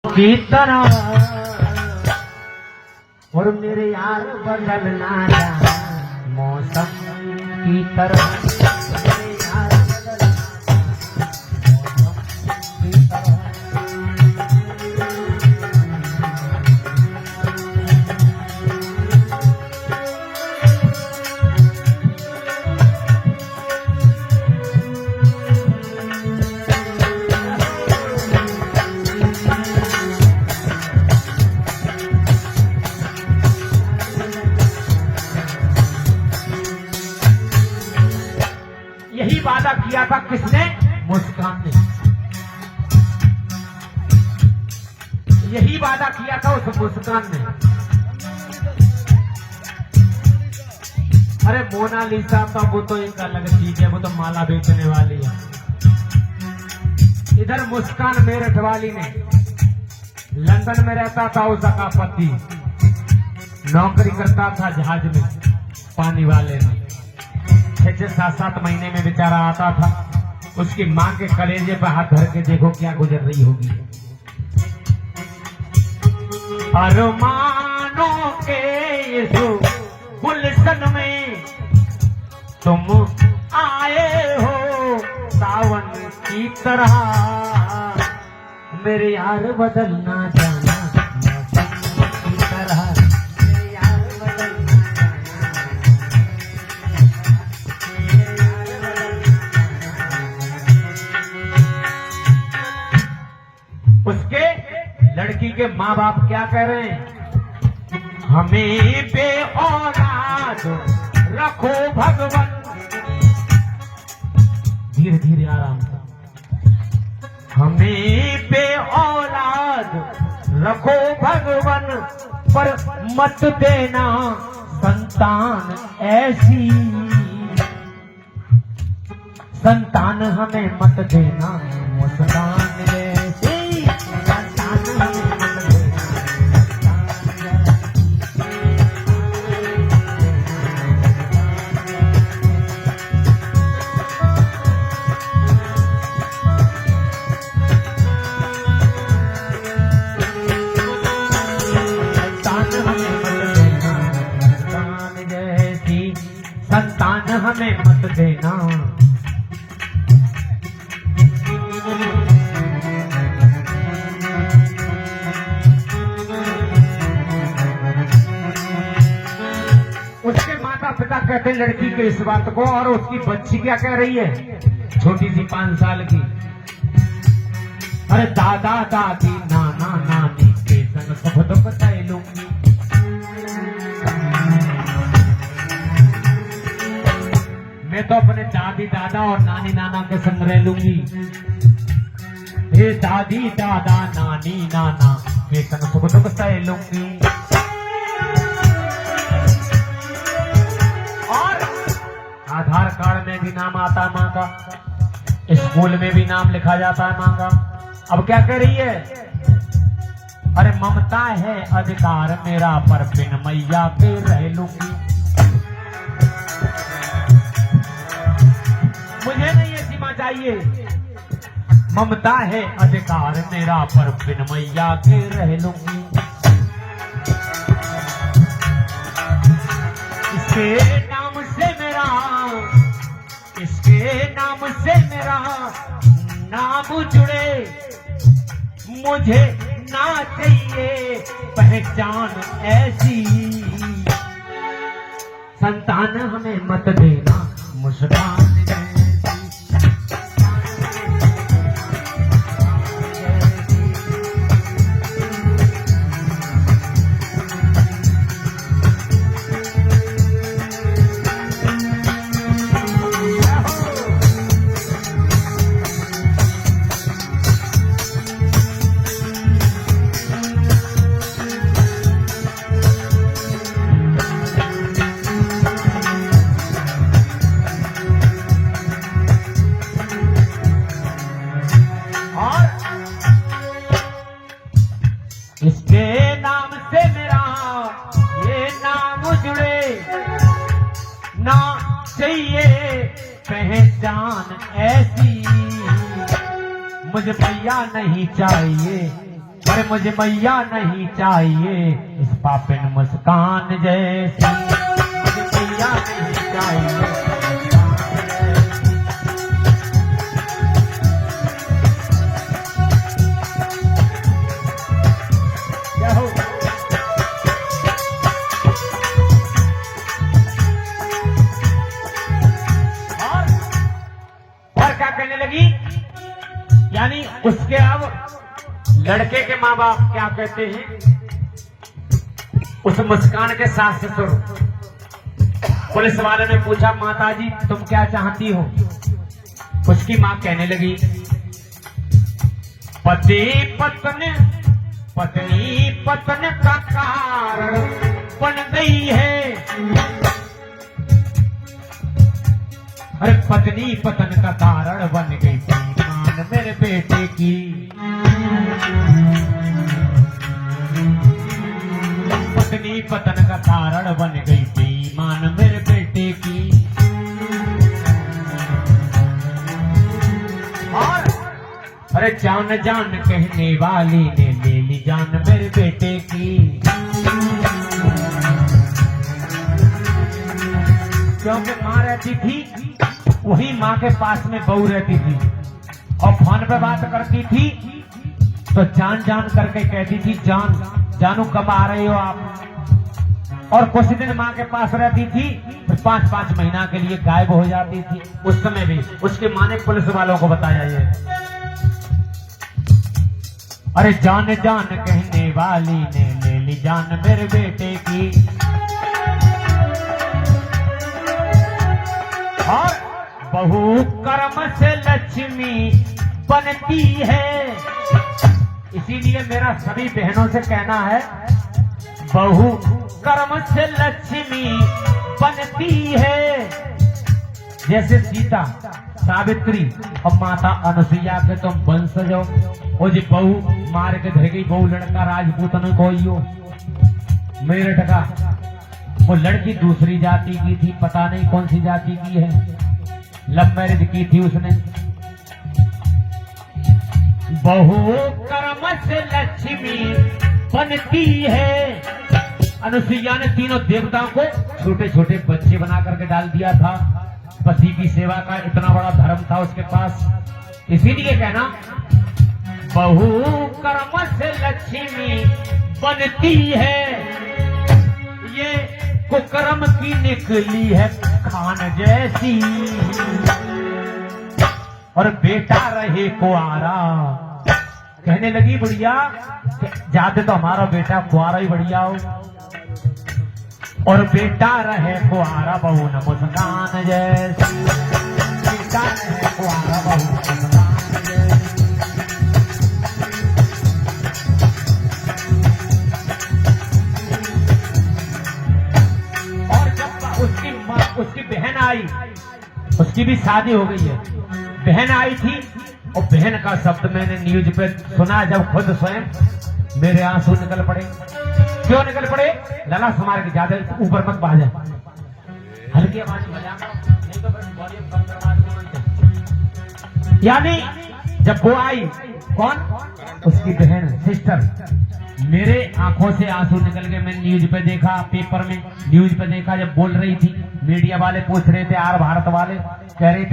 की तरह और मेरे यार बदलना मौसम की तरह मेरे यार बदलना मौसम की तरह। यही वादा किया था किसने? मुस्कान ने। यही वादा किया था उस मुस्कान ने। अरे मोनालिसा तो वो तो एक अलग चीज है, वो तो माला बेचने वाली है। इधर मुस्कान मेरठ वाली ने लंदन में रहता था, उसका पति नौकरी करता था जहाज में, पानी वाले में। 6-7 महीने में बेचारा आता था, उसकी मां के कलेजे पर हाथ धर के देखो क्या गुजर रही होगी। अरमानों के इस गुलशन में तुम आए हो सावन की तरह, मेरे यार बदलना जाना मौसम की तरह। उसके लड़की के माँ बाप क्या कह रहे हैं? हमें बेऔलाद रखो भगवान। धीरे धीरे आराम से। हमें बेऔलाद रखो भगवान, पर मत देना संतान ऐसी। संतान हमें मत देना मुस्कान जैसी। संतान हमें मत देना। उसके माता पिता कहते हैं लड़की के इस बात को, और उसकी बच्ची क्या कह रही है, छोटी सी 5 साल की? अरे दादा दादी नाना नानी के संग सब तो बताए लूंगी। मैं तो अपने दादी दादा और नानी नाना के संग रह लूंगी। ये दादी दादा नानी नाना के संग सुख दुख सह लूंगी। और आधार कार्ड में भी नाम आता है माँ का, स्कूल में भी नाम लिखा जाता है माँ का। अब क्या कह रही है? अरे ममता है अधिकार मेरा, पर बिन मैया के रह लूंगी। मुझे नहीं ये सीमा चाहिए। ममता है अधिकार मेरा, पर बिन मैया के रह लूंगी। इसके नाम से मेरा, इसके नाम से मेरा नाम जुड़े। मुझे ना चाहिए पहचान ऐसी। संतान हमें मत देना मुस्कान। इसके नाम से मेरा ये नाम जुड़े। ना चाहिए पहचान ऐसी। मुझे भैया नहीं चाहिए, पर अरे मुझे मैया नहीं चाहिए इस पापिन मुस्कान जैसी, मुझे मैया नहीं चाहिए। कहने लगी, यानी उसके अब लड़के के माँ बाप क्या कहते हैं, उस मुस्कान के सास ससुर। पुलिस वाले ने पूछा, माताजी तुम क्या चाहती हो? उसकी माँ कहने लगी, पति पत्न का कारण बन गई है। अरे पत्नी पतन का कारण बन गई बेईमान मेरे बेटे की। पत्नी पतन का कारण बन गई बेईमान मेरे बेटे की। और अरे जान जान कहने वाली ने ले ली जान मेरे बेटे की। क्योंकि माँ रहती थी, वही माँ के पास में बहू रहती थी और फोन पे बात करती थी तो जान जान करके कहती थी, जानू कब आ रहे हो आप। और कुछ दिन माँ के पास रहती थी, फिर 5-5 महीना के लिए गायब हो जाती थी। उस समय भी उसके माँ ने पुलिस वालों को बताया ये, अरे जान जान कहने वाली ने ले ली जान मेरे बेटे की। और बहू कर्म से लक्ष्मी बनती है, इसीलिए मेरा सभी बहनों से कहना है, बहू कर्म से लक्ष्मी बनती है। जैसे सीता, सावित्री और माता अनुसुईया के तुम वंशज हो। वो जी बहू मार के धर गई, बहू लड़का राजपूत न कोई हो मेरठ का। वो लड़की दूसरी जाति की थी, पता नहीं कौन सी जाति की है, लव मैरिज की थी उसने। बहू कर्म से लक्ष्मी बनती है। अनुसुईया ने तीनों देवताओं को छोटे छोटे बच्चे बना करके डाल दिया था। पति की सेवा का इतना बड़ा धर्म था उसके पास। इसीलिए कहना, बहू कर्म से लक्ष्मी बनती है, ये कुकर्म की निकली है खान जैसी। और बेटा रहे कुआरा, कहने लगी बुढ़िया, जाते तो हमारा बेटा कुआरा ही बढ़िया हो। और बेटा रहे कुआरा बहू न मुस्कान जैसी, बेटा रहे कुआरा बहू न मुस्कान जैसी। और जब उसकी बहन आई, उसकी भी शादी हो गई है, बहन आई थी और बहन का शब्द मैंने न्यूज पे सुना, जब खुद स्वयं मेरे आंसू निकल पड़े। क्यों निकल पड़े? लला समार के ज्यादा ऊपर मत बाजा, हल्की आवाज में बजाना, नहीं तो वॉल्यूम कम करवा दो। यानी जब वो आई, कौन? उसकी बहन, सिस्टर, मेरे आंखों से आंसू निकल गए। मैं न्यूज पे देखा, पेपर में न्यूज पे देखा, जब बोल रही थी, मीडिया वाले पूछ रहे थे, आर भारत वाले कह रहे थे